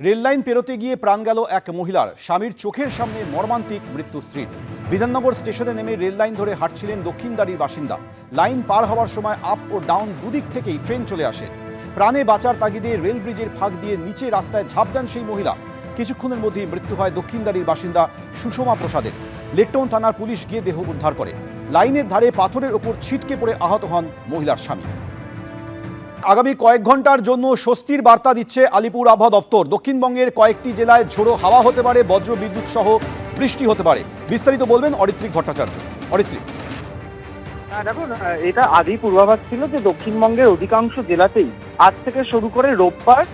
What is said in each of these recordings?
Rail line পেরোতে গিয়ে প্রাণ গেল এক মহিলার, স্বামীর চোখের সামনে মর্মান্তিক মৃত্যু স্ত্রীর। বিধাননগর স্টেশনে নেমে রেললাইন ধরে হাঁটছিলেন দক্ষিণদাড়ির বাসিন্দা। লাইন পার হওয়ার সময় আপ ও ডাউন দুদিক থেকেই ট্রেন চলে আসে। প্রাণে বাঁচার তাগিদে রেল ব্রিজের ফাঁক দিয়ে নিচে রাস্তায় ঝাঁপ দেন সেই মহিলা। কিছুক্ষণের মধ্যেই মৃত্যু হয় দক্ষিণদাড়ির বাসিন্দা সুষমা প্রসাদের। লেকটাউন থানার পুলিশ গিয়ে দেহ উদ্ধার করে। লাইনের ধারে পাথরের ওপর ছিটকে পড়ে আহত হন মহিলার স্বামী। আগামী কয়েক ঘন্টার জন্য স্বস্তির বার্তা দিচ্ছে আলিপুর আবহাওয়া দপ্তর। দক্ষিণবঙ্গের কয়েকটি জেলায় ঝোড়ো হাওয়া হতে পারে, বজ্র বিদ্যুৎ সহ বৃষ্টি হতে পারে। বিস্তারিত বলবেন অরিত্রিক ভট্টাচার্য। অরিত্রিক, দেখুন, এটা আগেই পূর্বাভাস ছিল যে দক্ষিণবঙ্গের অধিকাংশ জেলাতেই আজ থেকে শুরু করে রোববার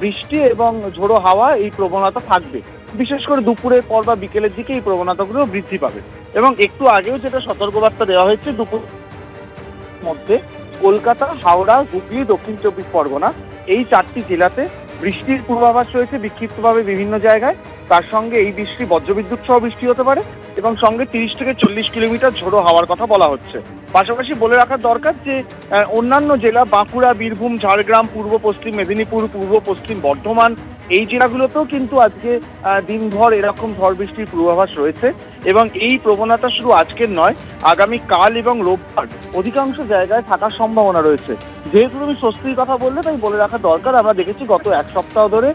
বৃষ্টি এবং ঝোড়ো হাওয়া এই প্রবণতা থাকবে। বিশেষ করে দুপুরের পর বা বিকেলের দিকে এই প্রবণতাগুলো বৃদ্ধি পাবে। এবং একটু আগেও যেটা সতর্কবার্তা দেওয়া হয়েছে, দুপুর মধ্যে কলকাতা, হাওড়া, হুগলি, দক্ষিণ চব্বিশ পরগনা এই চারটি জেলাতে বৃষ্টির পূর্বাভাস রয়েছে বিক্ষিপ্তভাবে বিভিন্ন জায়গায়। তার সঙ্গে এই বৃষ্টি বজ্রবিদ্যুৎ সহ বৃষ্টি হতে পারে এবং সঙ্গে 30 থেকে 40 কিলোমিটার ঝোড়ো হাওয়ার কথা বলা হচ্ছে। পাশাপাশি বলে রাখা দরকার যে অন্যান্য জেলা বাঁকুড়া, বীরভূম, ঝাড়গ্রাম, পূর্ব পশ্চিম মেদিনীপুর, পূর্ব পশ্চিম বর্ধমান এই জেলাগুলোতেও কিন্তু আজকে দিনভর এরকম ঝড় বৃষ্টির পূর্বাভাস রয়েছে। এবং এই প্রবণতা শুধু আজকের নয়, আগামী কাল এবং রোববার অধিকাংশ জায়গায় থাকার সম্ভাবনা রয়েছে। যেহেতু তুমি স্বস্তির কথা বললে, তাই বলে রাখা দরকার, আমরা দেখেছি গত এক সপ্তাহ ধরে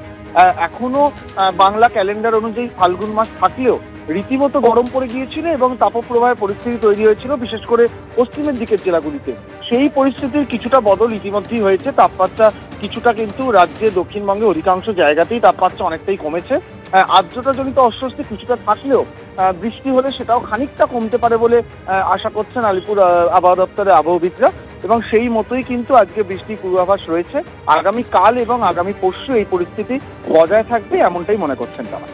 এখনো বাংলা ক্যালেন্ডার অনুযায়ী ফাল্গুন মাস থাকলেও রীতিমতো গরম পড়ে গিয়েছিল এবং তাপপ্রবাহের পরিস্থিতি তৈরি হয়েছিল বিশেষ করে পশ্চিমের দিকের জেলাগুলিতে। সেই পরিস্থিতির কিছুটা বদল ইতিমধ্যেই হয়েছে। তাপমাত্রা কিছুটা কিন্তু রাজ্যে দক্ষিণবঙ্গে অধিকাংশ জায়গাতেই তাপমাত্রা অনেকটাই কমেছে। আর্দ্রতাজনিত অস্বস্তি কিছুটা থাকলেও বৃষ্টি হলে সেটাও খানিকটা কমতে পারে বলে আশা করছেন আলিপুর আবহাওয়া দপ্তরের আবহবিদরা। এবং সেই মতোই কিন্তু আজকে বৃষ্টির পূর্বাভাস রয়েছে। আগামী কাল এবং আগামী পরশু এই পরিস্থিতি বজায় থাকবে এমনটাই মনে করছেন তারা।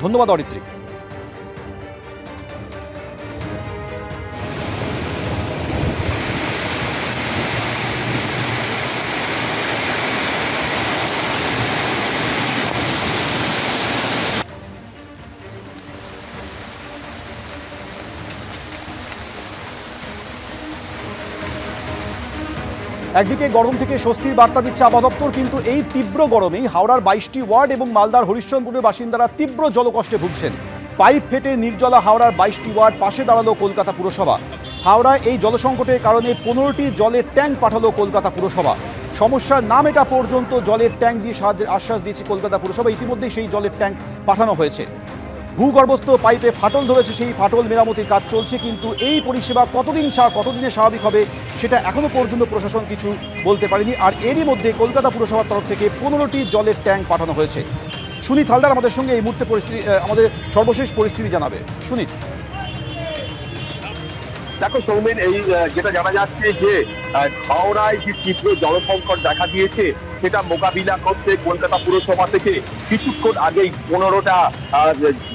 ধন্যবাদ অরিত্রিক। একদিকে গরম থেকে স্বস্তির বার্তা দিচ্ছে আবহাওয়া দপ্তর, কিন্তু এই তীব্র গরমেই হাওড়ার 22টি ওয়ার্ড এবং মালদার হরিশ্চন্দ্রপুরের বাসিন্দারা তীব্র জলকষ্টে ভুগছেন। পাইপ ফেটে নির্জলা হাওড়ার 22টি ওয়ার্ড, পাশে দাঁড়ালো কলকাতা পুরসভা। হাওড়ায় এই জলসংকটের কারণে 15টি জলের ট্যাঙ্ক পাঠালো কলকাতা পুরসভা। সমস্যার না মেটা পর্যন্ত জলের ট্যাঙ্ক দিয়ে সাহায্যের আশ্বাস দিয়েছে কলকাতা পুরসভা। ইতিমধ্যেই সেই জলের ট্যাঙ্ক পাঠানো হয়েছে। ভূগর্ভস্থ পাইপে ফাটল ধরেছে, সেই ফাটল মেরামতির কাজ চলছে, কিন্তু এই পরিষেবা কতদিনে স্বাভাবিক হবে সেটা এখনো পর্যন্ত প্রশাসন কিছু বলতে পারেনি। আর এরই মধ্যে কলকাতা পুরসভার তরফ থেকে 15টি জলের ট্যাঙ্ক পাঠানো হয়েছে। সুনীত হালদার আমাদের সঙ্গে এই মুহূর্তে আমাদের সর্বশেষ পরিস্থিতি জানাবে। সুনীত, দেখো সৌমেন, এই যেটা জানা যাচ্ছে যে হাওড়ায় যে তীব্র জলসংকট দেখা দিয়েছে সেটা মোকাবিলা করতে কলকাতা পুরসভা থেকে কিছুক্ষণ আগেই 15টা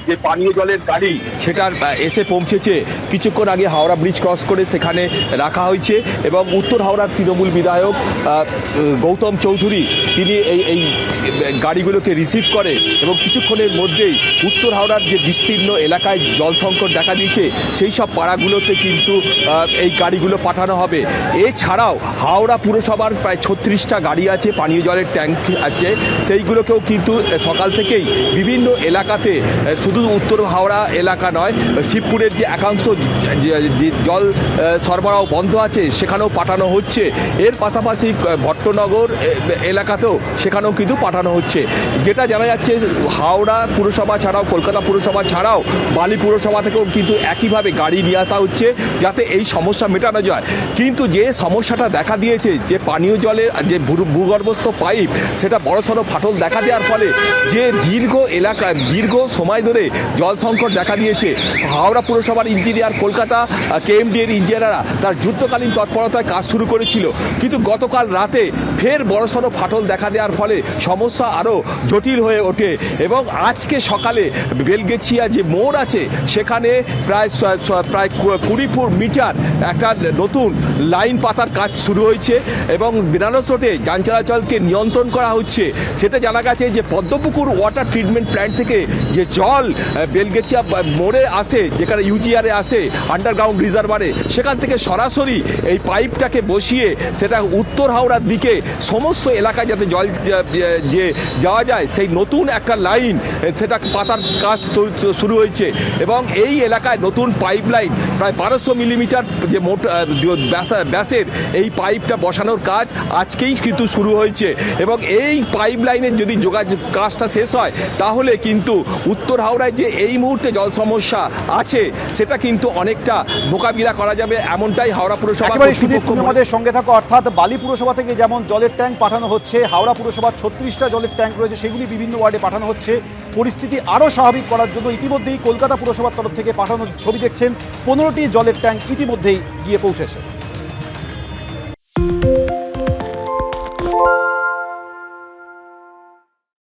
যে পানীয় জলের গাড়ি সেটা এসে পৌঁছেছে। কিছুক্ষণ আগে হাওড়া ব্রিজ ক্রস করে সেখানে রাখা হয়েছে এবং উত্তর হাওড়ার তৃণমূল বিধায়ক গৌতম চৌধুরী তিনি এই গাড়িগুলোকে রিসিভ করে এবং কিছুক্ষণের মধ্যেই উত্তর হাওড়ার যে বিস্তীর্ণ এলাকায় জল সংকট দেখা দিয়েছে সেই সব পাড়াগুলোতে কিন্তু এই গাড়িগুলো পাঠানো হবে। এছাড়াও হাওড়া পুরসভার প্রায় 36টা গাড়ি আছে, পানীয় জলের ট্যাঙ্ক আছে, সেইগুলোকেও কিন্তু সকাল থেকেই বিভিন্ন এলাকাতে, শুধু উত্তর হাওড়া এলাকা নয়, শিবপুরের যে একাংশ জল সরবরাহ বন্ধ আছে সেখানেও পাঠানো হচ্ছে। এর পাশাপাশি ভট্টনগর এলাকাতেও সেখানেও কিন্তু পাঠানো হচ্ছে। যেটা জানা যাচ্ছে হাওড়া পুরসভা ছাড়াও কলকাতা পুরসভা ছাড়াও বালি পুরসভা থেকেও কিন্তু একইভাবে গাড়ি নিয়ে আসা হচ্ছে যাতে এই সমস্যা মেটানো যায়। কিন্তু যে সমস্যাটা দেখা দিয়েছে, যে পানীয় জলের যে ভূগর্ভস্থ পাইপ সেটা বড়সড় ফাটল দেখা দেওয়ার ফলে যে দীর্ঘ সময় ধরে জল সংকট দেখা দিয়েছে, হাওড়া পুরসভার ইঞ্জিনিয়ার, কলকাতা কেএমডি এর ইঞ্জিনিয়াররা তার যুদ্ধকালীন তৎপরতায় কাজ শুরু করেছিল, কিন্তু গতকাল রাতে ফের বড়সড় ফাটল দেখা দেওয়ার ফলে সমস্যা আরও জটিল হয়ে ওঠে। এবং আজকে সকালে বেলগেছিয়া যে মোড় আছে সেখানে প্রায় 20 মিটার একটা নতুন লাইন পাতার কাজ শুরু হয়েছে এবং বেনারস রোডে যান চলাচলকে নিয়ন্ত্রণ করা হচ্ছে। সেটা জানা গেছে যে পদ্মপুকুর ওয়াটার ট্রিটমেন্ট প্ল্যান্ট থেকে যে জল বেলগেছিয়া মোড়ে আসে, যেখানে ইউজিআরে আসে আন্ডারগ্রাউন্ড রিজার্ভারে, সেখান থেকে সরাসরি এই পাইপটাকে বসিয়ে সেটা উত্তর হাওড়ার দিকে সমস্ত এলাকায় যাতে জল যে যাওয়া যায় সেই নতুন একটা লাইন সেটা পাতার কাজ শুরু হয়েছে। এবং এই এলাকায় নতুন পাইপ লাইন প্রায় 1200 মিলিমিটার যে ব্যাসের এই পাইপটা বসানোর কাজ আজকেই কিন্তু শুরু হয়েছে। এবং এই পাইপ লাইনের যদি যোগাযোগ কাজটা শেষ হয় তাহলে কিন্তু উত্তর হাওড়ায় যে এই মুহূর্তে জল সমস্যা আছে সেটা কিন্তু অনেকটা মোকাবিলা করা যাবে, এমনটাই হাওড়া পুরসভা একেবারে সুদীপ, কর্তৃপক্ষ তুমি আমাদের সঙ্গে থাকো। অর্থাৎ বালি পুরসভা থেকে যেমন জলের ট্যাঙ্ক পাঠানো হচ্ছে, হাওড়া পুরসভার 36টা জলের ট্যাঙ্ক রয়েছে, সেগুলি বিভিন্ন ওয়ার্ডে পাঠানো হচ্ছে। পরিস্থিতি আরও স্বাভাবিক করার জন্য ইতিমধ্যেই কলকাতা পুরসভার তরফ থেকে পাঠানো ছবি দেখছেন, 15টি জলের ট্যাঙ্ক ইতিমধ্যেই গিয়ে পৌঁছেছে।